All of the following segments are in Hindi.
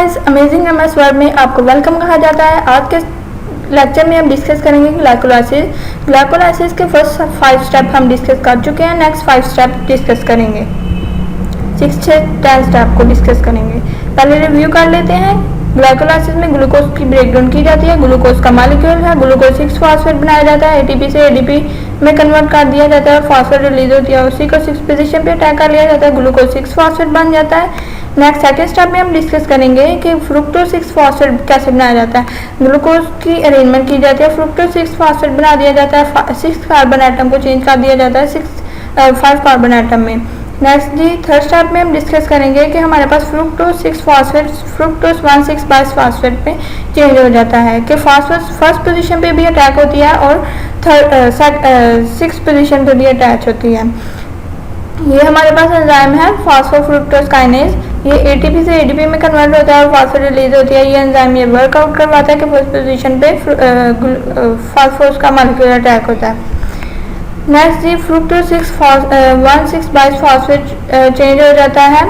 गाइस, अमेजिंग एमएस वर्ड में आपको वेलकम कहा जाता है। आज के लेक्चर में हम डिस्कस करेंगे ग्लाइकोलाइसिस के फर्स्ट 5 स्टेप हम डिस्कस कर चुके हैं। नेक्स्ट 5 स्टेप डिस्कस करेंगे, 6 से 10 स्टेप को डिस्कस करेंगे। पहले रिव्यू कर लेते हैं। ग्लाइकोलाइसिस में ग्लूकोज की ब्रेकडाउन की जाती है। ग्लूकोज का मॉलिक्यूल है, ग्लूकोज 6 फॉस्फेट बनाया जाता है, एटीपी से एडीपी में कन्वर्ट कर दिया जाता है, फॉस्फेट रिलीज होती है, उसी को 6 पोजीशन पे अटैक कर लिया जाता है, ग्लूकोज 6 फॉस्फेट बन जाता है। नेक्स्ट सेकंड स्टेप में हम डिस्कस करेंगे कि फ्रुक्टोज 6 फॉस्फेट कैसे बनाया जाता है। ग्लूकोज की अरेंजमेंट की जाती है, फ्रुक्टोज 6 फॉस्फेट बना दिया जाता है, 6 कार्बन आइटम को चेंज कर दिया जाता है 5 कार्बन आइटम में। नेक्स्ट जी थर्ड स्टेप में हम डिस्कस करेंगे कि हमारे पास फ्रुक्टोज 6 फॉस्फेट फ्रुक्टोज 1,6 बाइस फॉस्फेट पे चेंज हो जाता है कि फॉस्फेट फर्स्ट पोजीशन पे भी अटैक होती है और 6 पोजीशन पे भी अटैच होती है। ये हमारे पास एंजाइम है फॉस्फोफ्रुक्टोज काइनेज। ये एटीपी से एडीपी में कन्वर्ट होता है और फॉस्फेट रिलीज होती है। ये एंजाइम ये वर्कआउट करवाता है कि फर्स्ट पोजीशन पे फॉस्फोरस का मॉलिक्यूल अटैक होता है। नेक्स्ट जी फ्रुक्टोज 1,6 बाइस फॉस्फेट चेंज हो जाता है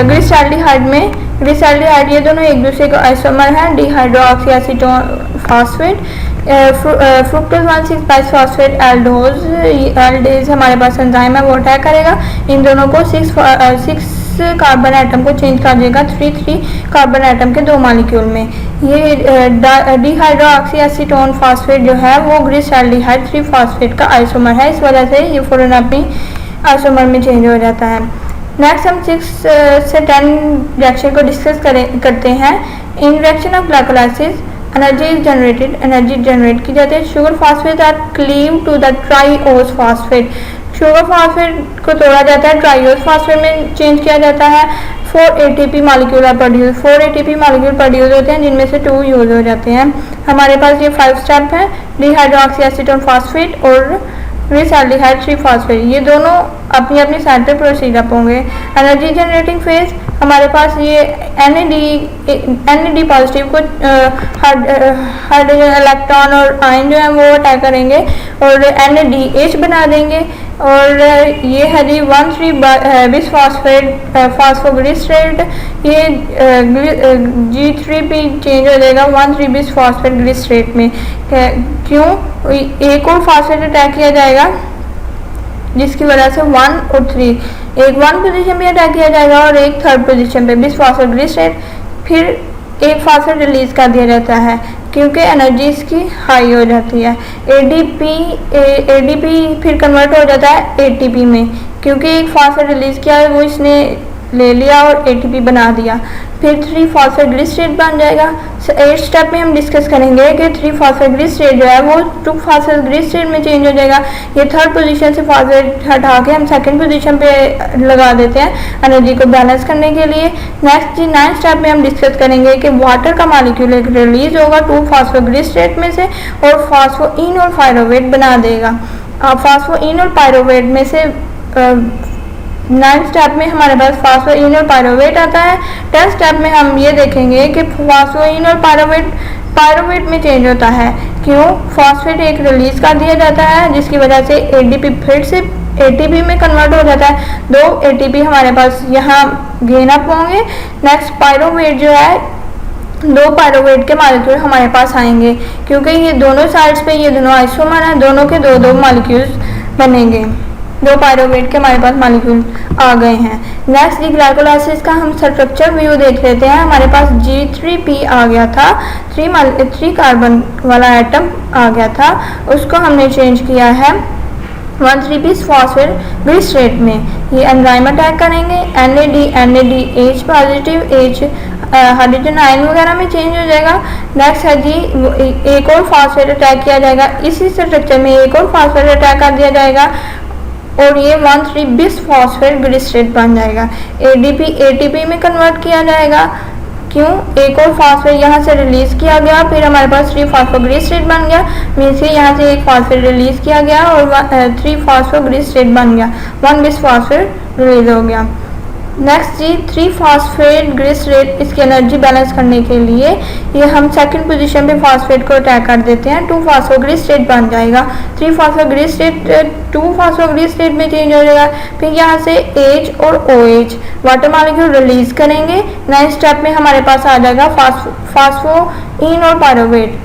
ग्लिसरॉल्डिहाइड में। ग्लिसरॉल्डिहाइड ये दोनों एक दूसरे के आइसोमर हैं, डिहाइड्रोक्सीएसीटोन फॉस्फेट। फ्रुक्टोज 1,6 बाइस फॉस्फेट एल्डोज हमारे पास एंजाइम है, वो अटैक करेगा इन दोनों को 6 कार्बन आइटम को चेंज कर देगा 3 कार्बन आइटम के 2 मॉलिक्यूल में। ये डिहाइड्रोक्सीएसीटोन फॉस्फेट जो है वो ग्लिसरॉल्डिहाइड 3 फॉस्फेट का आइसोमर है, इस वजह से ये फौरन अपनी आइसोमर में चेंज हो जाता है। नेक्स्ट हम 6 से 10 रिएक्शन को डिस्कस करते हैं। In reaction of glycolysis energy is generated, energy generate की जाती है। Sugar phosphate are cleave to the triose phosphate, sugar phosphate को तोड़ा जाता है, ट्राइओस फॉस्फेट में चेंज किया जाता है। 4 ATP molecule are produce, 4 ATP molecule produce होते हैं जिनमें से 2 यूज हो जाते हैं। हमारे पास ये 5 स्टेप है, डिहाइड्रोक्सीएसीटोन फॉस्फेट और ग्लिसरॉल्डिहाइड 3 फॉस्फेट, ये दोनों अपनी अपनी साइड पे प्रोसीड अप होंगे। एनर्जी जनरेटिंग फेज हमारे पास ये एनएडी पॉजिटिव को हाइड्रोजन इलेक्ट्रॉन और आयन जो है वो अटैक करेंगे और NADH बना देंगे। और ये है जी 1,3 बिस फॉस्फेट फॉस्फोग्लिसरेट, ये G3P चेंज हो जाएगा 1,3 बिस फॉस्फेट ग्लिसरेट में। क्यों? एक और फॉस्फेट अटैक किया जाएगा जिसकी वजह से 1 और 3, एक 1 पोजीशन पे अटैक किया जाएगा और एक 3rd पोजीशन पे बिस फॉस्फोग्लिसरेट, फिर एक फॉस्फेट रिलीज कर दिया जाता है क्योंकि एनर्जी इसकी हाई हो जाती है। एडीपी फिर कन्वर्ट हो जाता है एटीपी में क्योंकि एक फॉस्फेट रिलीज किया है वो इसने ले लिया और एटीपी बना दिया, फिर 3 फॉस्फेट ग्लिसरेट बन जाएगा। 8 स्टेप में हम डिस्कस करेंगे कि 3 फॉस्फेट ग्लिसरेट जो है वो 2 फॉस्फेट ग्लिसरेट में चेंज हो जाएगा। ये 3rd पोजीशन से फॉस्फेट हटा के हम 2nd पोजीशन पे लगा देते हैं एनर्जी को बैलेंस करने के लिए। नेक्स्ट जी 9 स्टेप में हम डिस्कस करेंगे कि वाटर का मॉलिक्यूल एक रिलीज होगा 2 फॉस्फेट ग्लिसरेट में से और फॉस्फोइन और पायरोवेट बना देगा। फॉस्फोइन और पायरोवेट में से 9 स्टेप में हमारे पास फॉस्फोइन और पायरोवेट आता है। 10 स्टेप में हम ये देखेंगे कि फॉस्फोइन और पायरोवेट में चेंज होता है। क्यों? फॉस्फेट एक रिलीज कर दिया जाता है जिसकी वजह से एडीपी फिर से एटीपी में कन्वर्ट हो जाता है। 2 एटीपी हमारे पास यहाँ गेन अप होंगे। नेक्स्ट पायरोवेट जो है 2 पायरोवेट के मॉलिक्यूल हमारे पास आएंगे क्योंकि ये दोनों साइड्स पे ये दोनों आइसोमर हैं, दोनों के 2 मॉलिक्यूल्स बनेंगे। 2 पायरोवेट के हमारे पास मॉलिक्यूल आ गए हैं। नेक्स्ट ग्लाइकोलाइसिस का हम स्ट्रक्चर व्यू देख लेते हैं। हमारे पास G3P आ गया था, 3 कार्बन वाला आइटम आ गया था, उसको हमने चेंज किया है 1,3 बिस फॉस्फेट ग्लिसरेट में। ये एंजाइम अटैक करेंगे, NADH positive H hydrogen ion वगैरह में चेंज हो जाएगा। नेक्स्ट है जी एक और फॉस्फेट अटैक किया जाएगा, इसी स्ट्रक्चर में एक और फॉस्फेट अटैक कर दिया जाएगा और ये 1,3 बिस फॉस्फेट ग्लिसरेट बन जाएगा। एटीपी में कन्वर्ट किया जाएगा। क्यों? एक और फॉस्फेट यहाँ से रिलीज किया गया, फिर हमारे पास 3 फॉस्फोग्लिसरेट बन गया, मीन्स कि यहाँ से एक फॉस्फेट रिलीज किया गया और 3 फॉस्फोग्लिसरेट बन गया, 1 बिस फॉस्फेट रिलीज हो गया। नेक्स्ट जी 3-फॉस्फेट ग्लिसरेट, इसकी एनर्जी बैलेंस करने के लिए ये हम सेकंड पोजीशन पे फॉस्फेट को अटैक कर देते हैं, 2-फॉस्फोग्लिसरेट बन जाएगा। 3-फॉस्फोग्लिसरेट 2-फॉस्फोग्लिसरेट में चेंज हो जाएगा। फिर यहाँ से एच और O H water molecule release करेंगे। नेक्स्ट स्टेप में हमारे पास आ जाएगा फास्फोइन और पायरुवेट।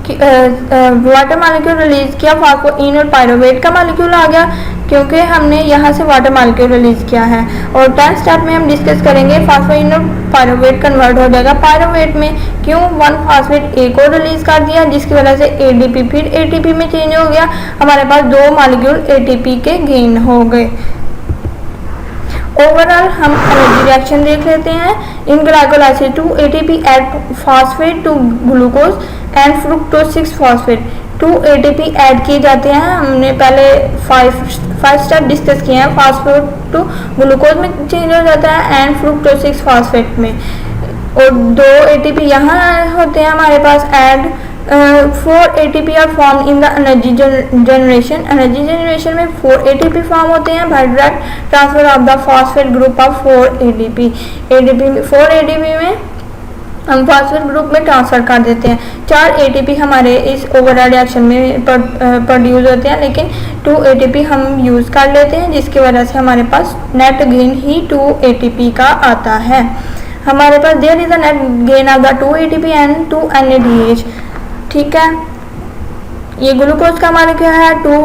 वाटर मॉलिक्यूल रिलीज किया, फास्फोइन और पायरुवेट का मॉलिक्यूल आ गया क्योंकि हमने यहाँ से वाटर मॉलिक्यूल रिलीज किया है। और 10th स्टेप में हम डिस्कस करेंगे फास्फोइन और पायरुवेट कन्वर्ट हो जाएगा। पायरुवेट में क्यों 1-फॉस्फेट ए को रिलीज कर दिया जिसकी वजह से एडीपी फिर एटीपी में चेंज हो गया, हमारे पास 2 मॉलिक्यूल एटीपी के गेन हो गए। ओवरऑल हम एनर्जी रिएक्शन देख लेते हैं। In glycolysis 2 ATP add phosphate to glucose and fructose six phosphate 2 ATP add किए जाते हैं। हमने पहले 5 स्टेप डिस्कस किए हैं। फॉस्फेट टू ग्लूकोज में चेंज हो जाता है एंड फ्रुक्टोज 6-फॉस्फेट में, और 2 ATP यहाँ होते हैं हमारे पास add. 4 ATP are formed in the energy generation। Energy generation में 4 ATP फॉर्म होते हैं by direct transfer of the phosphate group of 4 ADP। 4 ADP में हम फॉस्फेट ग्रुप में ट्रांसफर कर देते हैं। 4 ATP हमारे इस ओवरऑल रिएक्शन में प्रोड्यूस होते हैं, लेकिन 2 ATP हम यूज़ कर लेते हैं जिसकी वजह से हमारे पास नेट गेन ही 2 ATP का आता है। हमारे पास there is a net gain of the 2 ATP and 2 NADH। ठीक है, ये ग्लूकोज का मॉलिक्यूल है, 2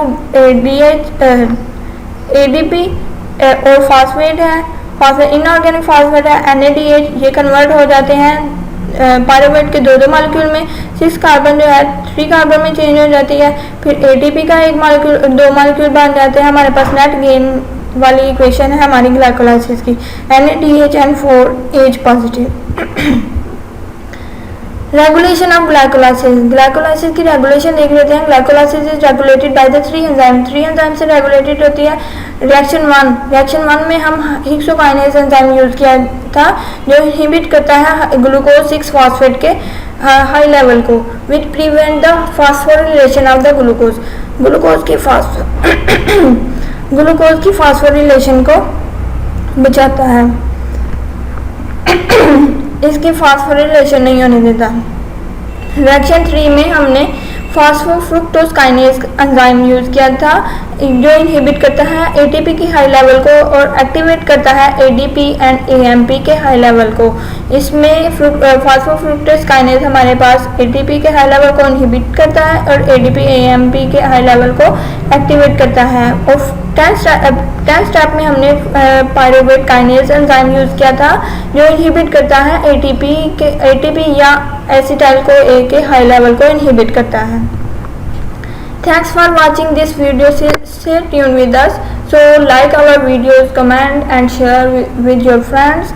ADP और फॉस्फेट है, फॉस्फेट इनऑर्गेनिक फॉस्फेट है NADH। ये कन्वर्ट हो जाते हैं पायरुवेट के 2 मॉलिक्यूल में। 6 कार्बन जो है 3 कार्बन में चेंज हो जाती है। फिर ATP का 1 मॉलिक्यूल 2 मॉलिक्यूल बन जाते हैं। हमारे पास नेट गेन वाली इक्वेशन है हमारी ग्लाइकोलाइसिस की, NADH and 4H positive. Regulation of glycolysis, glycolysis की रेगुलेशन देख लेते हैं। Glycolysis is regulated by the 3 enzyme, 3 enzyme से रेगुलेटेड होती है। रिएक्शन 1 में हम हेक्सोकाइनेज एंजाइम यूज किया था जो इनहिबिट करता है ग्लूकोज 6-फॉस्फेट के हाई लेवल को, which prevent the phosphorylation of the glucose. Glucose की फॉस्फोरिलेशन को बचाता है, इसकी फॉस्फोरिलेशन नहीं होने देता। रिएक्शन 3 में हमने फॉस्फोफ्रुक्टोज काइनेज एंजाइम यूज किया था जो इनहिबिट करता है ATP की हाई लेवल को और एक्टिवेट करता है ADP एंड AMP के हाई लेवल को। इसमें फॉस्फोफ्रुक्टोज काइनेज हमारे पास ATP के हाई लेवल को इनहिबिट करता है और ADP AMP के हाई लेवल को एक्टिवेट करता है। और 10th स्टेप में हमने पायरुवेट काइनेज एंजाइम यूज किया था जो इनहिबिट करता है ATP या एसिटाइल को A के हाई लेवल को इनहिबिट करता है। Thanks for watching this video. Stay tuned with us. So like our videos, comment and share with your friends.